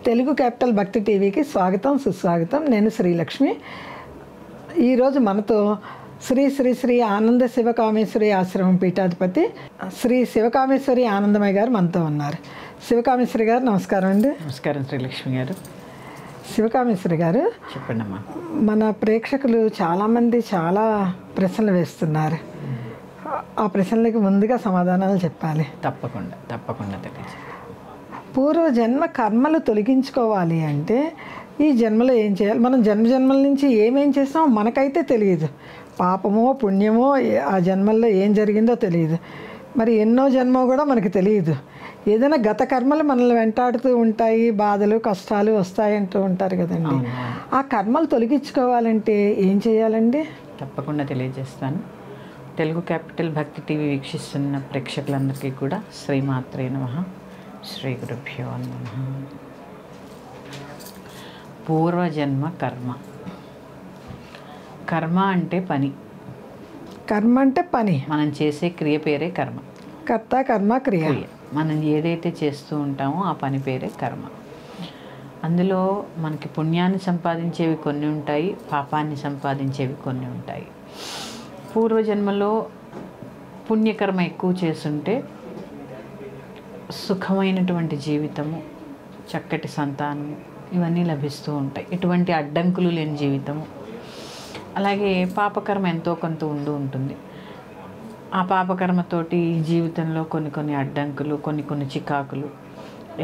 Telugu capital భక్తి టీవీకి స్వాగతం సుస్వాగతం. నేను శ్రీలక్ష్మి. ఈరోజు మనతో శ్రీ శ్రీ శ్రీ ఆనంద శివకామేశ్వరి ఆశ్రమం పీఠాధిపతి శ్రీ శివకామేశ్వరి ఆనందమయ్య గారు మనతో ఉన్నారు. శివకామేశ్వరి గారు నమస్కారం అండి. నమస్కారం శ్రీలక్ష్మి గారు. శివకామేశ్వరి గారు చెప్పండి అమ్మా. మన ప్రేక్షకులు చాలామంది చాలా ప్రశ్నలు వేస్తున్నారు. ఆ ప్రశ్నలకు ముందుగా సమాధానాలు చెప్పాలి. తప్పకుండా తెలియజేయండి. పూర్వజన్మ కర్మలు తొలగించుకోవాలి అంటే ఈ జన్మలో ఏం చేయాలి? మనం జన్మల నుంచి ఏమేం చేస్తామో మనకైతే తెలియదు. పాపమో పుణ్యమో ఆ జన్మల్లో ఏం జరిగిందో తెలియదు. మరి ఎన్నో జన్మో కూడా మనకు తెలియదు. ఏదైనా గత కర్మలు మనల్ని వెంటాడుతూ ఉంటాయి, బాధలు కష్టాలు వస్తాయంటూ ఉంటారు కదండి. ఆ కర్మలు తొలగించుకోవాలంటే ఏం చేయాలండి? తప్పకుండా తెలియజేస్తాను. తెలుగు క్యాపిటల్ భక్తి టీవీ వీక్షిస్తున్న ప్రేక్షకులందరికీ కూడా శ్రీమాత్రే నమః, శ్రీ గురుభ్యో నమః. పూర్వజన్మ కర్మ. కర్మ అంటే పని. కర్మ అంటే పని. మనం చేసే క్రియ పేరే కర్మ. కర్త కర్మ క్రియ. మనం ఏదైతే చేస్తూ ఉంటామో ఆ పని పేరే కర్మ. అందులో మనకి పుణ్యాన్ని సంపాదించేవి కొన్ని ఉంటాయి, పాపాన్ని సంపాదించేవి కొన్ని ఉంటాయి. పూర్వజన్మలో పుణ్యకర్మ ఎక్కువ చేస్తుంటే సుఖమైనటువంటి జీవితము, చక్కటి సంతానము ఇవన్నీ లభిస్తూ ఉంటాయి. ఇటువంటి అడ్డంకులు లేని జీవితము. అలాగే పాపకర్మ ఎంతో కొంత ఉంటుంది. ఆ పాపకర్మతోటి జీవితంలో కొన్ని అడ్డంకులు, కొన్ని చికాకులు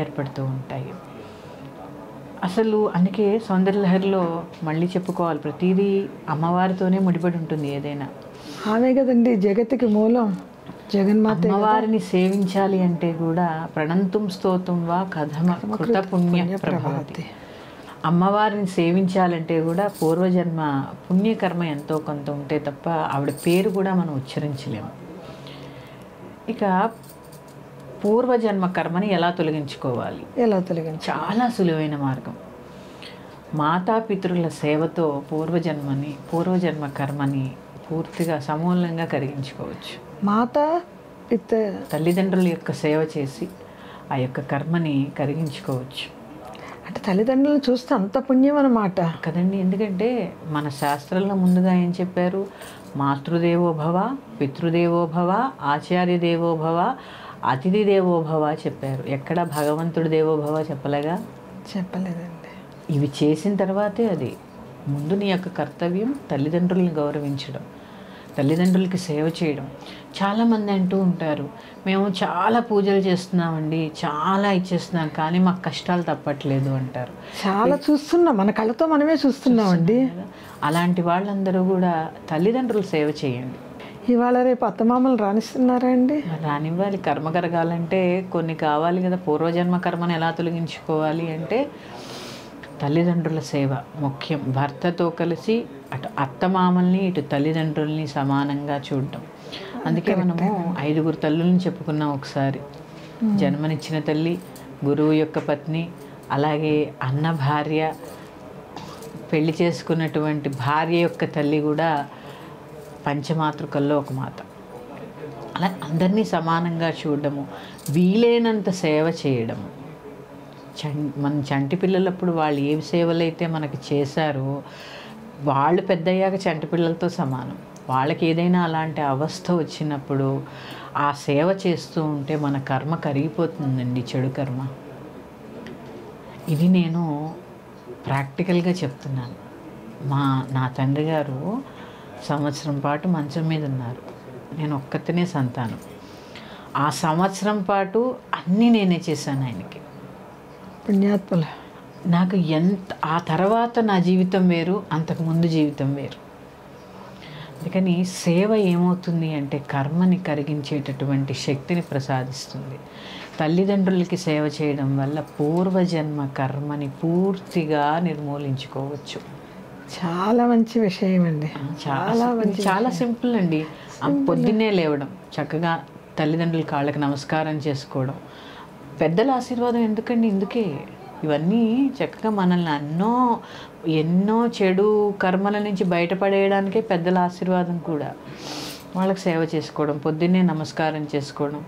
ఏర్పడుతూ ఉంటాయి. అసలు అందుకే సౌందర్యలహరిలో మళ్ళీ చెప్పుకోవాలి, ప్రతిదీ అమ్మవారితోనే ముడిపడి ఉంటుంది. ఏదైనా ఆమె కదండి జగత్తుకి మూలం, జగన్మాత. అమ్మవారిని సేవించాలి అంటే కూడా ప్రణంతుం స్తోత్రం వా కథమ కృత పుణ్య ప్రభావతి. అమ్మవారిని సేవించాలంటే కూడా పూర్వజన్మ పుణ్యకర్మ ఎంతో కొంత ఉంటే తప్ప ఆవిడ పేరు కూడా మనం ఉచ్చరించలేము. ఇక పూర్వజన్మ కర్మని ఎలా తొలగించుకోవాలి? చాలా సులువైన మార్గం. మాతాపితరుల సేవతో పూర్వజన్మ కర్మని పూర్తిగా సమూలంగా కరిగించుకోవచ్చు. తల్లిదండ్రుల యొక్క సేవ చేసి ఆ యొక్క కర్మని కరిగించుకోవచ్చు. అంటే తల్లిదండ్రులను చూస్తే అంత పుణ్యం అన్నమాట కదండి. ఎందుకంటే మన శాస్త్రంలో ముందుగా ఏం చెప్పారు? మాతృదేవో భవ, పితృదేవో భవ, ఆచార్య దేవో భవ, అతిథి దేవో భవ చెప్పారు. ఎక్కడ భగవంతుడి దేవో భవ చెప్పలేదండి. ఇవి చేసిన తర్వాతే అది. ముందు నీ యొక్క కర్తవ్యం తల్లిదండ్రులను గౌరవించడం, తల్లిదండ్రులకి సేవ చేయడం. చాలామంది అంటూ ఉంటారు, మేము చాలా పూజలు చేస్తున్నామండి, చాలా ఇచ్చేస్తున్నాం, కానీ మాకు కష్టాలు తప్పట్లేదు అంటారు. చాలా చూస్తున్నాం, మన కళ్ళతో మనమే చూస్తున్నామండి. అలాంటి వాళ్ళందరూ కూడా తల్లిదండ్రులు సేవ చేయండి. ఇవాళ రేపు అత్తమామలు రాణిస్తున్నారా అండి? రానివ్వాలి. కర్మ కరగాలంటే కొన్ని కావాలి కదా. పూర్వజన్మ కర్మను ఎలా తొలగించుకోవాలి అంటే తల్లిదండ్రుల సేవ ముఖ్యం. భర్తతో కలిసి అటు అత్తమామల్ని ఇటు తల్లిదండ్రుల్ని సమానంగా చూడటం. అందుకే మనము 5 తల్లులను చెప్పుకున్నాం ఒకసారి. జన్మనిచ్చిన తల్లి, గురువు యొక్క పత్ని, అలాగే అన్న భార్య, పెళ్లి చేసుకున్నటువంటి భార్య యొక్క తల్లి కూడా పంచమాతృకల్లో ఒక మాత. అలా అందరినీ సమానంగా చూడడము, వీలైనంత సేవ చేయడము. మన చంటి పిల్లలప్పుడు వాళ్ళు ఏ సేవలైతే మనకి చేశారో వాళ్ళు పెద్దయ్యాక చంటి పిల్లలతో సమానం. వాళ్ళకి ఏదైనా అలాంటి అవస్థ వచ్చినప్పుడు ఆ సేవ చేస్తూ ఉంటే మన కర్మ కరిగిపోతుందండి, చెడు కర్మ. ఇది నేను ప్రాక్టికల్గా చెప్తున్నాను. నా తండ్రి గారు సంవత్సరం పాటు మంచం మీద ఉన్నారు. నేను ఒక్కతనే సంతానం. ఆ సంవత్సరం పాటు అన్నీ నేనే చేశాను ఆయనకి. పుణ్యాత్మలు. నాకు ఆ తర్వాత నా జీవితం వేరు, అంతకుముందు జీవితం వేరు. అందుకని సేవ ఏమవుతుంది అంటే కర్మని కరిగించేటటువంటి శక్తిని ప్రసాదిస్తుంది. తల్లిదండ్రులకి సేవ చేయడం వల్ల పూర్వజన్మ కర్మని పూర్తిగా నిర్మూలించుకోవచ్చు. చాలా మంచి విషయం అండి. చాలా సింపుల్ అండి. పొద్దున్నే లేవడం, చక్కగా తల్లిదండ్రుల కాళ్ళకి నమస్కారం చేసుకోవడం. పెద్దల ఆశీర్వాదం ఎందుకండి? ఇందుకే ఇవన్నీ చక్కగా మనల్ని ఎన్నో చెడు కర్మల నుంచి బయటపడేయడానికే పెద్దల ఆశీర్వాదం కూడా. వాళ్ళకి సేవ చేసుకోవడం, పొద్దున్నే నమస్కారం చేసుకోవడం,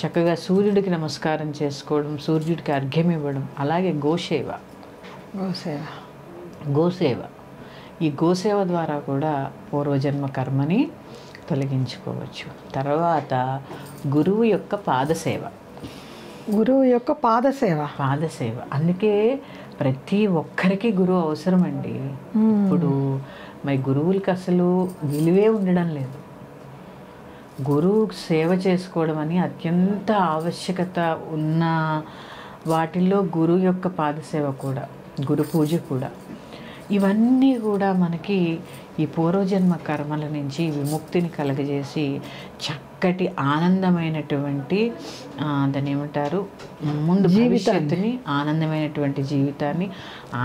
చక్కగా సూర్యుడికి నమస్కారం చేసుకోవడం, సూర్యుడికి అర్ఘ్యం ఇవ్వడం, అలాగే గోసేవ. గోసేవ ఈ గోసేవ ద్వారా కూడా పూర్వజన్మ కర్మని తొలగించుకోవచ్చు. తర్వాత గురువు యొక్క పాదసేవ. గురువు యొక్క పాదసేవ అందుకే ప్రతి ఒక్కరికి గురువు అవసరం అండి. ఇప్పుడు మరి గురువులకి అసలు విలువే ఉండడం లేదు. గురువు సేవ చేసుకోవడం అని అత్యంత ఆవశ్యకత ఉన్న వాటిల్లో గురువు యొక్క పాదసేవ కూడా, గురు పూజ కూడా. ఇవన్నీ కూడా మనకి ఈ పూర్వజన్మ కర్మల నుంచి విముక్తిని కలగజేసి చక్కటి ఆనందమైనటువంటి దాన్ని ఏమంటారు, ముందు భవిష్యత్తుని, ఆనందమైనటువంటి జీవితాన్ని,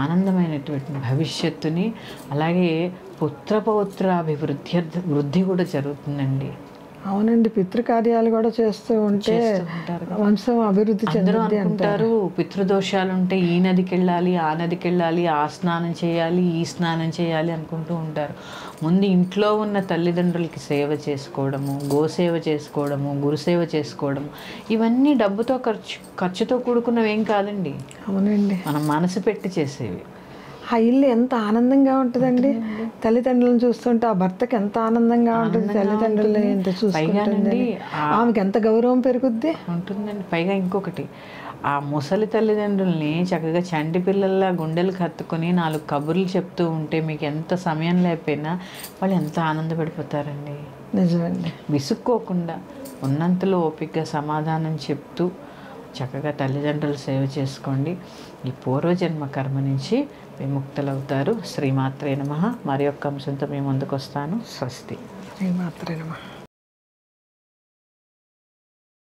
ఆనందమైనటువంటి భవిష్యత్తుని, అలాగే వృద్ధి కూడా జరుగుతుందండి. అవునండి, పితృకార్యాలు కూడా చేస్తూ ఉంటే వంశం అభివృద్ధి చెందుతుంది అంటారు. పితృదోషాలు ఉంటే ఈ నదికి వెళ్ళాలి, ఆ నదికి వెళ్ళాలి, ఆ స్నానం చేయాలి, ఈ స్నానం చేయాలి అనుకుంటూ ఉంటారు. ముందు ఇంట్లో ఉన్న తల్లిదండ్రులకి సేవ చేసుకోవడము, గోసేవ చేసుకోవడము, గురుసేవ చేసుకోవడము, ఇవన్నీ డబ్బుతో ఖర్చుతో కూడుకున్నవి ఏం కాదండి. అవునండి, మనం మనసు పెట్టి చేసేవి. ఆ ఇల్లు ఎంత ఆనందంగా ఉంటుందండి. తల్లిదండ్రులను చూస్తుంటే ఆ భర్తకి ఎంత ఆనందంగా ఉంటుంది, తల్లిదండ్రులు ఎంత చూసుకుంటుంది, ఆమెకి ఎంత గౌరవం పెరుగుద్ది ఉంటుందండి. పైగా ఇంకొకటి, ఆ ముసలి తల్లిదండ్రుల్ని చక్కగా చంటి పిల్లల్లా గుండెలకు హత్తుకొని 4 కబుర్లు చెప్తూ ఉంటే మీకు ఎంత సమయం లేకపోయినా వాళ్ళు ఎంత ఆనందపడిపోతారండి. నిజమండి. విసుక్కోకుండా ఉన్నంతలో ఓపికగా సమాధానం చెప్తూ చక్కగా తల్లిదండ్రులు సేవ చేసుకోండి. ఈ పూర్వజన్మ కర్మ నుంచి విముక్తులవుతారు. శ్రీమాత్రే నమః. మరి యొక్క అంశంతో మీ ముందుకు వస్తాను. స్వస్తి. శ్రీమాత్రే నమః.